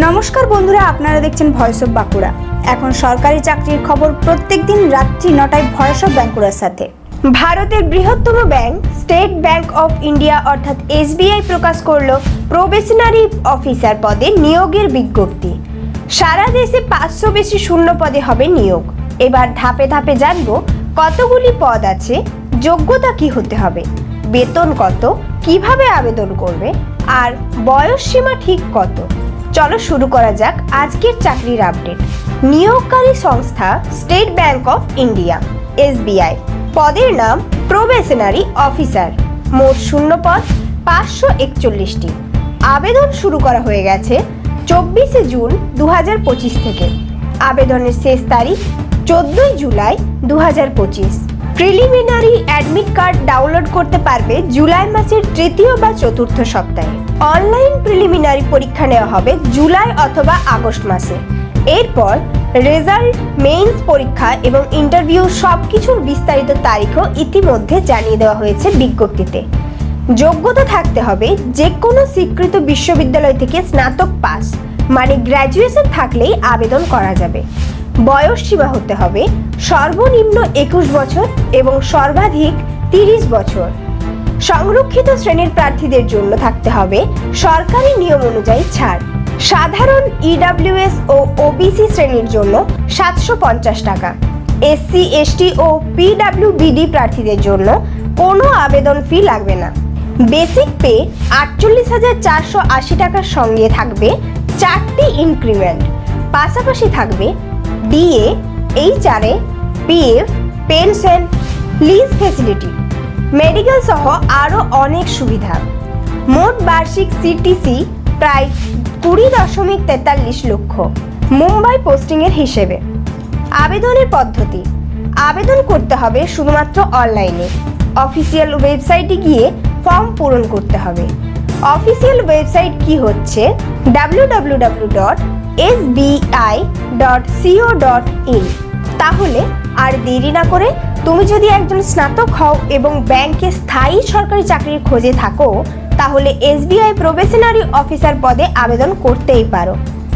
নমস্কার বন্ধুরা, আপনারা দেখছেন ভয়েস অফ বাঁকুড়া। এখন সরকারি চাকরির খবর প্রত্যেকদিন রাত্রি 9টায় ভয়েস অফ বাঁকুড়ার সাথে। ভারতের বৃহত্তম bank state bank of India অর্থাৎ এসবিআই প্রকাশ করলো প্রবেশনারি অফিসার পদে নিয়োগের বিজ্ঞপ্তি। সারা দেশে 500 বেশি শূন্য পদে হবে নিয়োগ। এবার ধাপে ধাপে জানবো কতগুলি পদ আছে, যোগ্যতা কি হতে হবে, বেতন কত, কিভাবে আবেদন করবে আর বয়স সীমা ঠিক কত। চলো শুরু করা যাক আজকের চাকরির আপডেট। নিয়োগকারী সংস্থা state bank of India SBI. পদের নাম প্রবেশনারি অফিসার। মোট শূন্য পদ 541টি। আবেদন শুরু করা হয়ে গেছে 24শে জুন 2025 থেকে। আবেদনের শেষ তারিখ 14ই July 2025। Preliminary admit card download করতে পারবে জুলাই মাসের তৃতীয় বা চতুর্থ সপ্তাহে। অনলাইন প্রিলিমিনারি পরীক্ষা নেওয়া হবে জুলাই অথবা আগস্ট মাসে। এরপর রেজাল্ট, মেইনস পরীক্ষা এবং ইন্টারভিউ সবকিছুর বিস্তারিত তারিখও ইতিমধ্যে জানিয়ে দেওয়া হয়েছে বিজ্ঞপ্তিতে। যোগ্যতা থাকতে হবে যে কোনো স্বীকৃত বিশ্ববিদ্যালয় থেকে স্নাতক পাস, মানে গ্র্যাজুয়েশন থাকলেই আবেদন করা যাবে। বয়স সীমা হতে হবে সর্বনিম্ন 21 বছর এবং সর্বাধিক 30 বছর। সংরক্ষিত শ্রেণীর প্রার্থীদের জন্য থাকতে হবে সরকারি নিয়ম অনুযায়ী ছাড়। সাধারণ ইডব্লিউএস ও ওবিসি শ্রেণীর জন্য 750 টাকা। এসসি, এসটি ও পিডব্লিউবিডি প্রার্থীদের জন্য কোনো আবেদন ফি লাগবে না। বেসিক পে 48,480 টাকার সঙ্গে থাকবে 4টি ইনক্রিমেন্ট। পাশাপাশি থাকবে DA, HRA, PF, pension, lease facility, medical সহ আরও অনেক সুবিধা। মোট বার্ষিক সিটিসি প্রায় 20.43 লক্ষ। মুম্বাই পোস্টিংয়ের হিসেবে। আবেদনের পদ্ধতি: আবেদন করতে হবে শুধুমাত্র অনলাইনে। অফিসিয়াল ওয়েবসাইটে গিয়ে ফর্ম পূরণ করতে হবে। অফিসিয়াল ওয়েবসাইট কি হচ্ছে www.sbi.co.in। তাহলে আর দেরি না করে তুমি যদি একজন স্নাতক হও এবং ব্যাংকে স্থায়ী সরকারি চাকরির খোঁজে থাকো, তাহলে এসবিআই প্রবেশনারি অফিসার পদে আবেদন করতেই পারো।